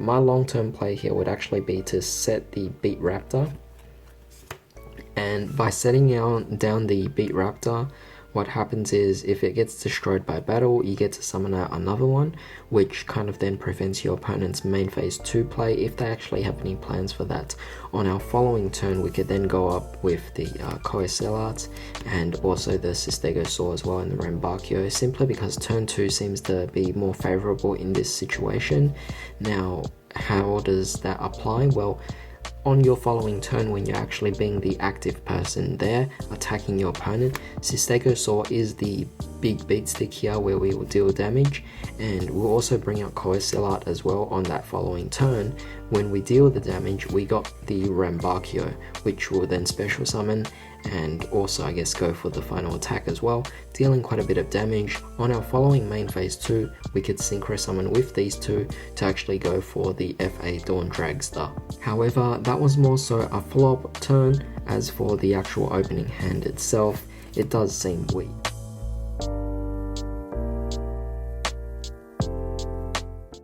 my long-term play here would actually be to set the Beat Raptor, and by setting down the Beat Raptor, what happens is if it gets destroyed by battle, you get to summon out another one, which kind of then prevents your opponent's main phase 2 play if they actually have any plans for that. On our following turn, we could then go up with the Krawler and also the Stegosaur as well and the Ranbakyo, simply because turn 2 seems to be more favorable in this situation. Now, how does that apply? Well, on your following turn, when you're actually being the active person there, attacking your opponent, Stegosaur is the big beat stick here where we will deal damage, and we'll also bring out Krawler as well on that following turn. When we deal the damage, we got the Ranbakyo, which will then special summon and also I guess go for the final attack as well, dealing quite a bit of damage. On our following main phase 2, we could synchro summon with these two to actually go for the FA Dawn Dragster. However, that was more so a follow-up turn. As for the actual opening hand itself, it does seem weak.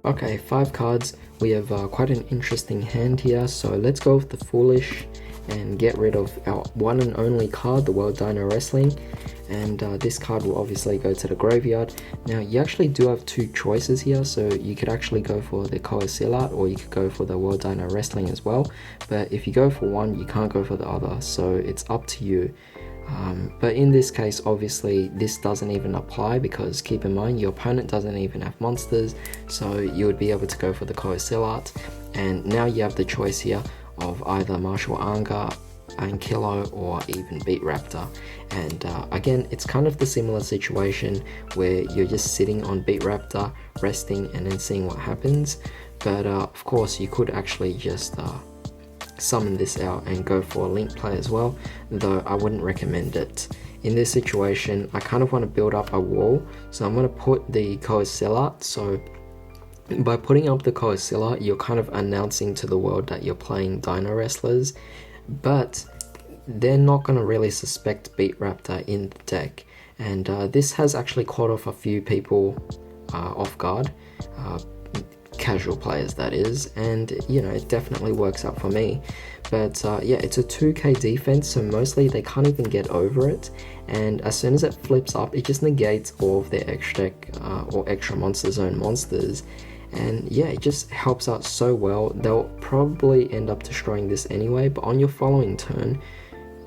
Okay, 5 cards. We have quite an interesting hand here, so let's go with the Foolish and get rid of our one and only card, the World Dino Wrestling, and this card will obviously go to the graveyard. Now you actually do have 2 choices here, so you could actually go for the Krawler or you could go for the World Dino Wrestling as well, but if you go for one, you can't go for the other, so it's up to you. But in this case, obviously this doesn't even apply, because keep in mind your opponent doesn't even have monsters, so you would be able to go for the Krawler, and now you have the choice here of either Martial Anga, Ankilo, or even Beat Raptor. And again, it's kind of the similar situation where you're just sitting on Beat Raptor, resting, and then seeing what happens. But of course, you could actually just summon this out and go for a link play as well, though I wouldn't recommend it. In this situation, I kind of want to build up a wall, so I'm going to put the Krawler. So by putting up the Krawler, you're kind of announcing to the world that you're playing Dinowrestlers, but they're not going to really suspect Beat Raptor in the deck, and this has actually caught off a few people off guard, casual players that is, and you know, it definitely works out for me. But yeah, it's a 2k defense, so mostly they can't even get over it, and as soon as it flips up, it just negates all of their extra deck or extra monster zone monsters. And yeah, it just helps out so well. They'll probably end up destroying this anyway, but on your following turn,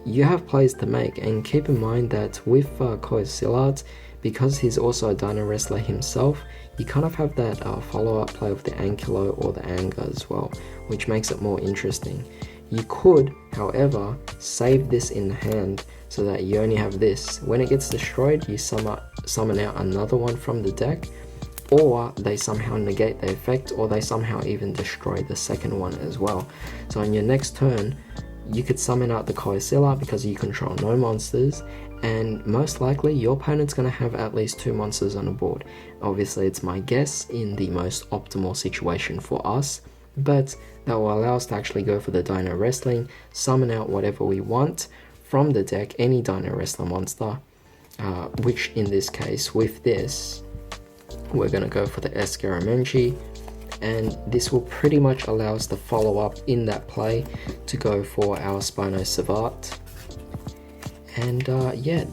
you have plays to make. And keep in mind that with Krawler, because he's also a Dino Wrestler himself, you kind of have that follow-up play of the Ankilo or the Anga as well, which makes it more interesting. You could, however, save this in hand so that you only have this. When it gets destroyed, you summon out another one from the deck, or they somehow negate the effect, or they somehow even destroy the second one as well. So on your next turn, you could summon out the Krawler because you control no monsters, and most likely your opponent's going to have at least 2 monsters on the board. Obviously it's my guess in the most optimal situation for us, but that will allow us to actually go for the Dino Wrestling, summon out whatever we want from the deck, any Dino Wrestler monster, which in this case, with this, we're going to go for the Escaramenci, and this will pretty much allow us to follow up in that play to go for our Spinosaurus. And yeah,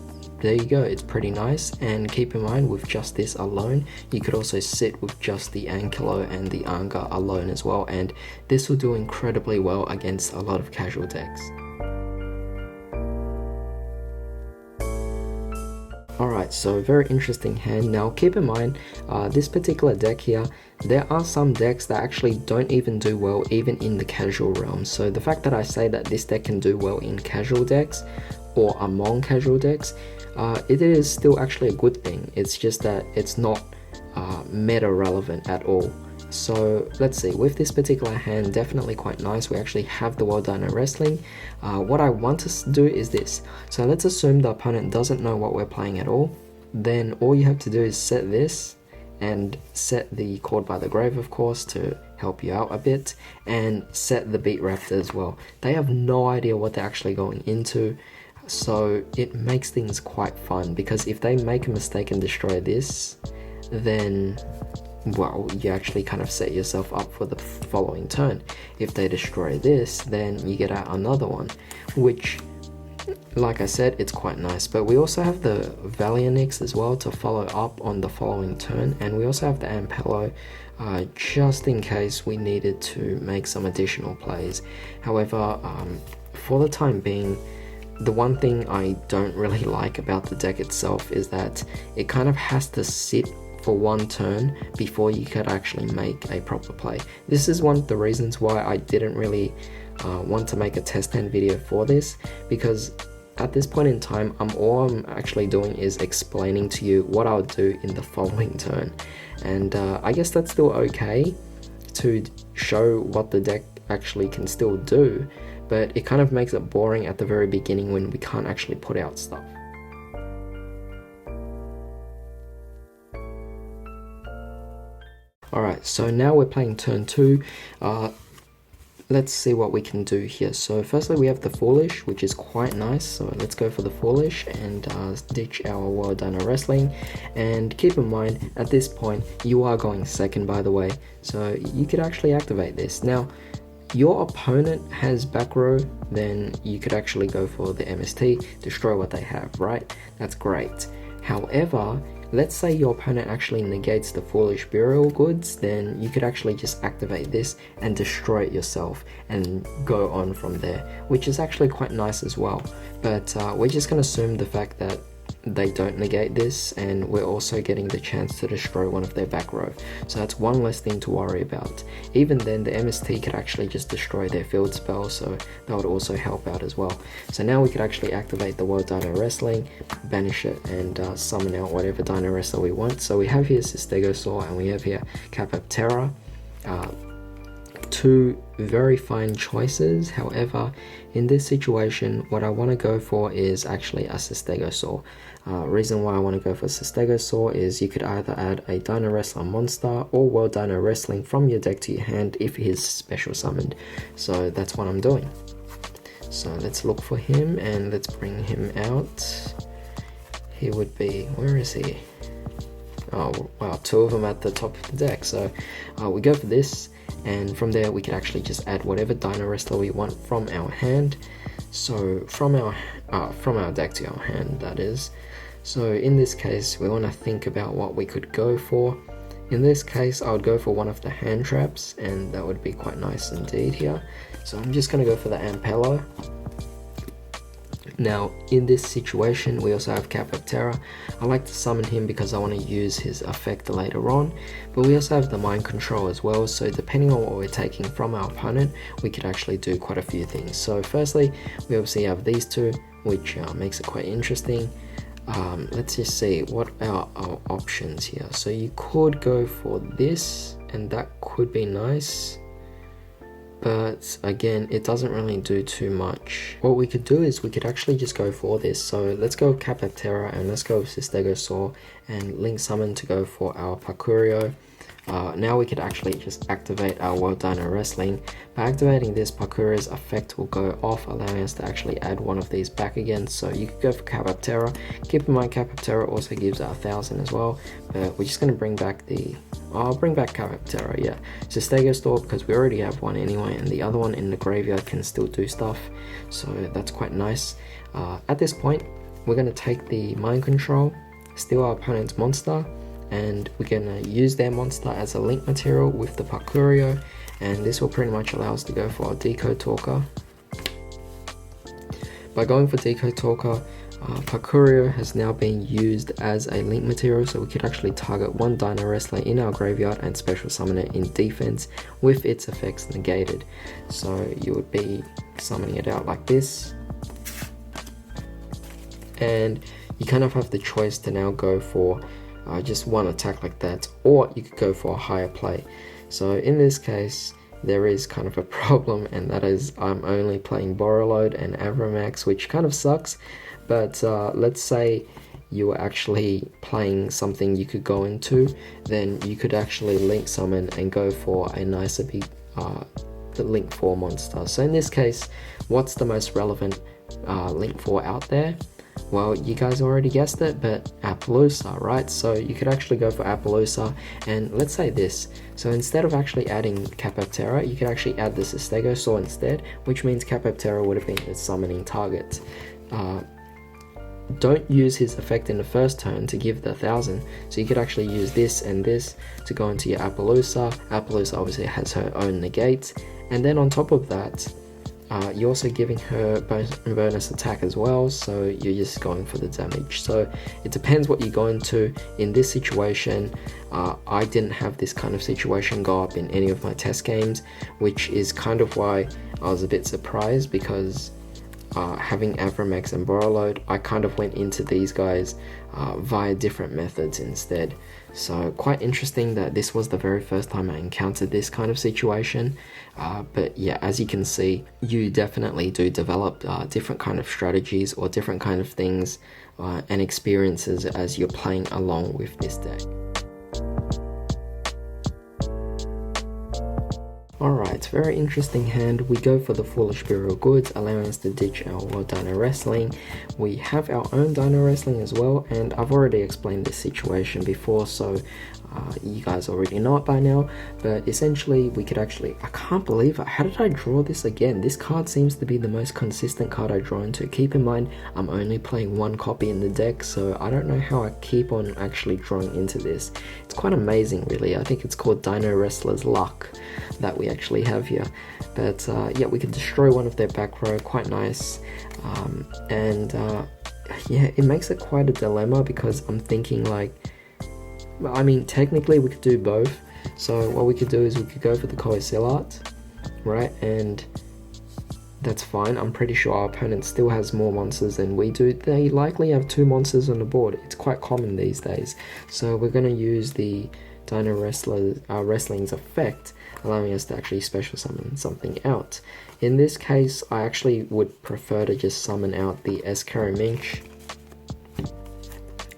there you go, it's pretty nice. And keep in mind, with just this alone, you could also sit with just the Ankilo and the Anga alone as well, and this will do incredibly well against a lot of casual decks. Alright, so very interesting hand. Now keep in mind, this particular deck here, there are some decks that actually don't even do well even in the casual realm. So the fact that I say that this deck can do well in casual decks or among casual decks, it is still actually a good thing. It's just that it's not meta relevant at all. So let's see, with this particular hand, definitely quite nice. We actually have the World Dino Wrestling. What I want to do is this. So let's assume the opponent doesn't know what we're playing at all. Then all you have to do is set this and set the Cord by the Grave, of course, to help you out a bit, and set the Beat Raptor as well. They have no idea what they're actually going into, so it makes things quite fun, because if they make a mistake and destroy this, then well, you actually kind of set yourself up for the following turn. If they destroy this, then you get out another one, which, like I said, it's quite nice. But we also have the Valianix as well to follow up on the following turn, and we also have the Ampello just in case we needed to make some additional plays. However, for the time being, the one thing I don't really like about the deck itself is that it kind of has to sit for one turn before you could actually make a proper play. This is one of the reasons why I didn't really want to make a test hand video for this, because at this point in time, all I'm actually doing is explaining to you what I'll do in the following turn. And I guess that's still okay to show what the deck actually can still do, but it kind of makes it boring at the very beginning when we can't actually put out stuff. Alright, so now we're playing turn 2. Let's see what we can do here. So firstly we have the Foolish, which is quite nice, so let's go for the Foolish and ditch our World Dino Wrestling. And keep in mind, at this point you are going second, by the way, so you could actually activate this. Now your opponent has back row, then you could actually go for the MST, destroy what they have, right? That's great. However, let's say your opponent actually negates the Foolish Burial Goods, then you could actually just activate this and destroy it yourself and go on from there, which is actually quite nice as well. But we're just going to assume the fact that they don't negate this, and we're also getting the chance to destroy one of their back row, so that's one less thing to worry about. Even then, the MST could actually just destroy their field spell, so that would also help out as well. So now we could actually activate the World Dino Wrestling, banish it, and summon out whatever Dino Wrestler we want. So we have here Stegosaur and we have here Capaptera. Two very fine choices. However, in this situation, what I want to go for is actually a Stegosaur. Reason why I want to go for Stegosaur is you could either add a Dino Wrestler monster or World Dino Wrestling from your deck to your hand if he is special summoned. So that's what I'm doing. So let's look for him and let's bring him out. He would be, where is he? Oh wow, two of them at the top of the deck. So we go for this, and from there we can actually just add whatever Dino Wrestler we want from our hand. So from our deck to our hand, that is. So in this case we want to think about what we could go for. In this case I would go for one of the hand traps, and that would be quite nice indeed here. So I'm just going to go for the Ampello. Now in this situation we also have Capaptera. I like to summon him because I want to use his effect later on, but we also have the Mind Control as well, so depending on what we're taking from our opponent we could actually do quite a few things. So firstly we obviously have these two, which makes it quite interesting. Let's just see what are our options here. So you could go for this, and that could be nice, but again it doesn't really do too much. What we could do is we could actually just go for this. So let's go with Capaptera and let's go with Stegosaur and Link Summon to go for our Pacurio. Now we could actually just activate our World Dino Wrestling. By activating this, Pacurio's effect will go off, allowing us to actually add one of these back again. So you could go for Capaptera. Keep in mind Capaptera also gives 1,000 as well, but we're just going to bring back the... I'll bring back Capaptera, yeah. So Stegosaur, because we already have one anyway, and the other one in the graveyard can still do stuff, so that's quite nice. At this point, we're going to take the Mind Control, steal our opponent's monster, and we're going to use their monster as a link material with the Pacurio, and this will pretty much allow us to go for our Decode Talker. By going for Decode Talker, Pacurio has now been used as a link material, so we could actually target one Dino Wrestler in our graveyard and special summon it in defense with its effects negated. So you would be summoning it out like this, and you kind of have the choice to now go for just one attack like that, or you could go for a higher play. So in this case there is kind of a problem, and that is I'm only playing Borreload and Avramax, which kind of sucks. But let's say you were actually playing something you could go into, then you could actually link summon and go for a nicer big link 4 monster. So in this case, what's the most relevant link 4 out there? Well, you guys already guessed it, but Appaloosa, right? So you could actually go for Appaloosa, and let's say this. So instead of actually adding Capeptera, you could actually add the Stegosaur instead, which means Capeptera would have been the summoning target. Don't use his effect in the first turn to give the 1000, so you could actually use this and this to go into your Appaloosa. Appaloosa obviously has her own negates, and then on top of that, you're also giving her bonus attack as well, so you're just going for the damage. So it depends what you go into. In this situation, I didn't have this kind of situation go up in any of my test games, which is kind of why I was a bit surprised, because having Avramex and Borreload, I kind of went into these guys via different methods instead. So quite interesting that this was the very first time I encountered this kind of situation. But yeah, as you can see, you definitely do develop different kind of strategies or different kind of things and experiences as you're playing along with this deck. Alright, very interesting hand. We go for the Foolish Burial Goods, allowing us to ditch our World Dino Wrestling. We have our own Dino Wrestling as well, and I've already explained this situation before, so you guys already know it by now. But essentially, we could actually, I can't believe it. How did I draw this again? This card seems to be the most consistent card I draw into. Keep in mind, I'm only playing one copy in the deck, so I don't know how I keep on actually drawing into this. It's quite amazing, really. I think it's called Dinowrestlers luck that we actually have here. But yeah, we can destroy one of their back row, quite nice. Yeah, it makes it quite a dilemma, because I'm thinking like, I mean, technically we could do both. So what we could do is we could go for the Coesilat, right? And that's fine. I'm pretty sure our opponent still has more monsters than we do. They likely have 2 monsters on the board. It's quite common these days. So we're going to use the Wrestling's effect, allowing us to actually special summon something out. In this case, I actually would prefer to just summon out the Escaraminch,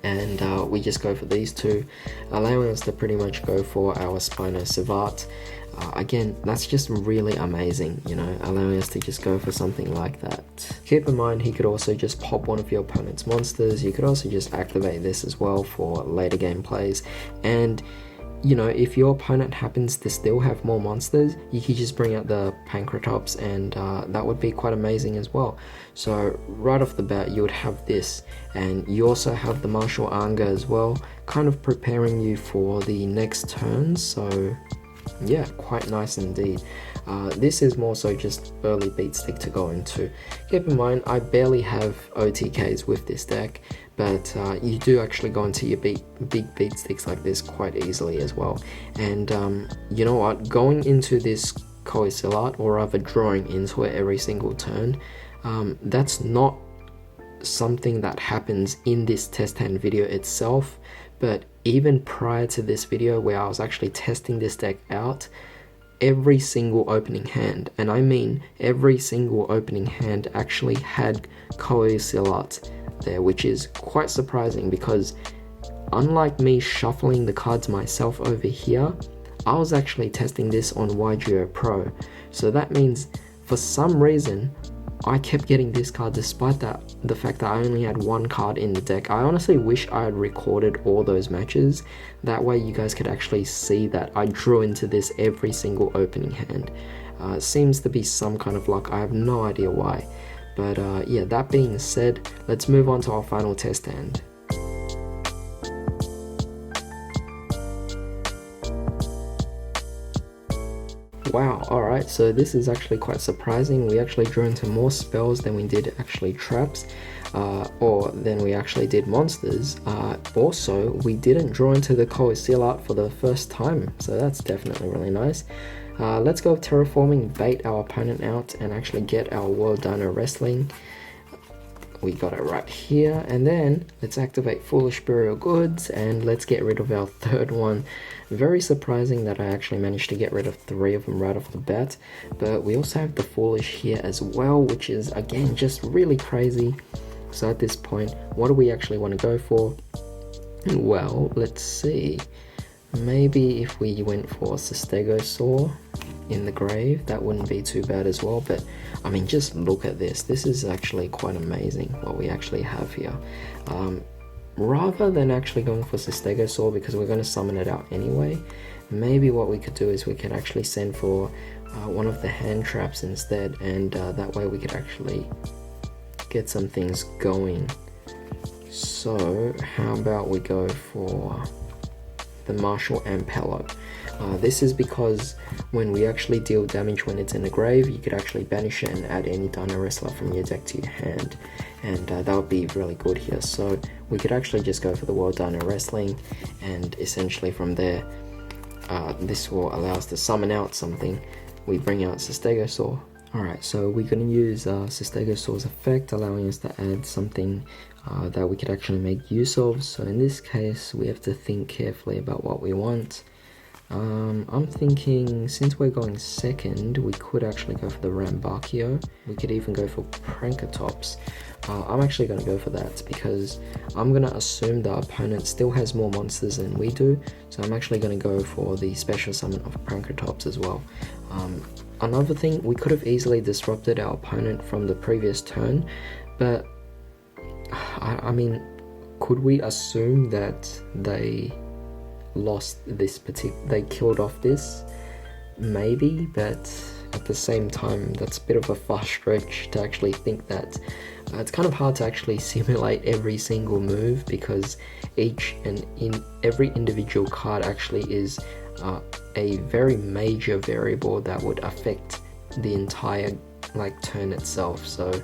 and we just go for these two, allowing us to pretty much go for our Spinosavat. Again, that's just really amazing, you know, allowing us to just go for something like that. Keep in mind, he could also just pop one of your opponent's monsters. You could also just activate this as well for later game plays, and you know, if your opponent happens to still have more monsters, you could just bring out the Pancratops, and that would be quite amazing as well. So right off the bat, you would have this, and you also have the Martial Anga as well, kind of preparing you for the next turn. So yeah, quite nice indeed. This is more so just early beat stick to go into. Keep in mind, I barely have OTKs with this deck, but you do actually go into your big beat sticks like this quite easily as well. And you know what, going into this Coesilat, or rather drawing into it every single turn, that's not something that happens in this test hand video itself, but even prior to this video where I was actually testing this deck out, every single opening hand, and I mean every single opening hand, actually had Coesilat there, which is quite surprising, because unlike me shuffling the cards myself over here, I was actually testing this on yugioh Pro. So that means for some reason I kept getting this card despite the fact that I only had one card in the deck. I honestly wish I had recorded all those matches. That way you guys could actually see that I drew into this every single opening hand. Seems to be some kind of luck. I have no idea why. But yeah, that being said, let's move on to our final test hand. Wow, alright, so this is actually quite surprising. We actually drew into more spells than we did actually traps, or than we actually did monsters. Also, we didn't draw into the Coesilat for the first time, so that's definitely really nice. Let's go terraforming, bait our opponent out, and actually get our World Dino Wrestling. We got it right here, and then let's activate Foolish Burial Goods, and let's get rid of our third one. Very surprising that I actually managed to get rid of 3 of them right off the bat, but we also have the Foolish here as well, which is again just really crazy. So at this point, what do we actually want to go for? Well, let's see. Maybe if we went for Stegosaur in the grave, that wouldn't be too bad as well. But I mean, just look at this. This is actually quite amazing what we actually have here. Rather than actually going for Stegosaur, because we're going to summon it out anyway, maybe what we could do is we could actually send for one of the hand traps instead, and that way we could actually get some things going. So how about we go for the Martial Ampello. This is because when we actually deal damage when it's in the grave, you could actually banish it and add any Dinowrestler from your deck to your hand, and that would be really good here. So we could actually just go for the World Dino Wrestling, and essentially from there, this will allow us to summon out something. We bring out Stegosaur. Alright, so we're going to use Stegosaur's effect, allowing us to add something that we could actually make use of. So in this case, we have to think carefully about what we want. I'm thinking, since we're going second, we could actually go for the Rambachio. We could even go for Prankertops. I'm actually going to go for that because I'm going to assume the opponent still has more monsters than we do. So I'm actually going to go for the special summon of Prankertops as well. Another thing, we could have easily disrupted our opponent from the previous turn, but I mean, could we assume that they lost this they killed off this? Maybe, but at the same time, that's a bit of a far stretch to actually think that. It's kind of hard to actually simulate every single move because every individual card actually is a very major variable that would affect the entire turn itself. So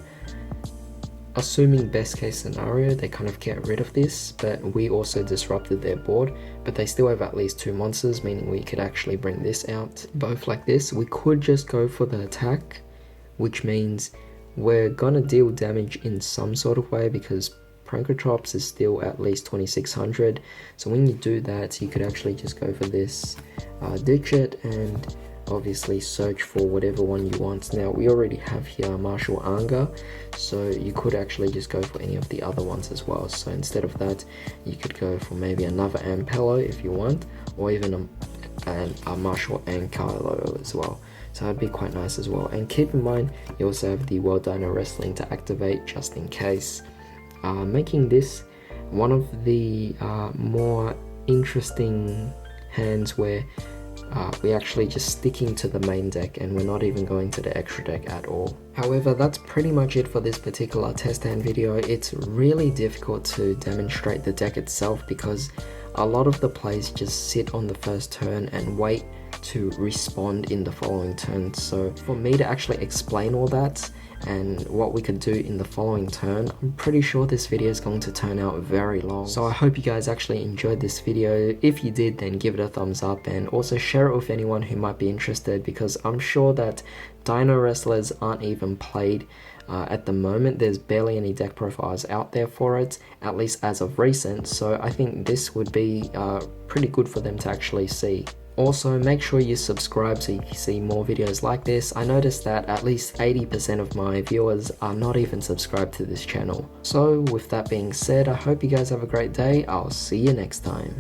assuming best case scenario, they kind of get rid of this, but we also disrupted their board, but they still have at least 2 monsters, meaning we could actually bring this out both like this. We could just go for the attack, which means we're gonna deal damage in some sort of way because Prankertops is still at least 2600. So when you do that, you could actually just go for this, ditch it, and obviously search for whatever one you want. Now we already have here Martial Anger, so you could actually just go for any of the other ones as well. So instead of that, you could go for maybe another Ampello if you want, or even a Martial Ankyllo as well. So that'd be quite nice as well. And keep in mind, you also have the World Dino Wrestling to activate just in case, making this one of the more interesting hands where we're actually just sticking to the main deck and we're not even going to the extra deck at all. However, that's pretty much it for this particular test hand video. It's really difficult to demonstrate the deck itself because a lot of the plays just sit on the first turn and wait to respond in the following turn. So for me to actually explain all that and what we could do in the following turn, I'm pretty sure this video is going to turn out very long. So I hope you guys actually enjoyed this video. If you did, then give it a thumbs up and also share it with anyone who might be interested, because I'm sure that Dinowrestlers aren't even played at the moment. There's barely any deck profiles out there for it, at least as of recent, so I think this would be pretty good for them to actually see. Also, make sure you subscribe so you can see more videos like this. I noticed that at least 80% of my viewers are not even subscribed to this channel. So with that being said, I hope you guys have a great day. I'll see you next time.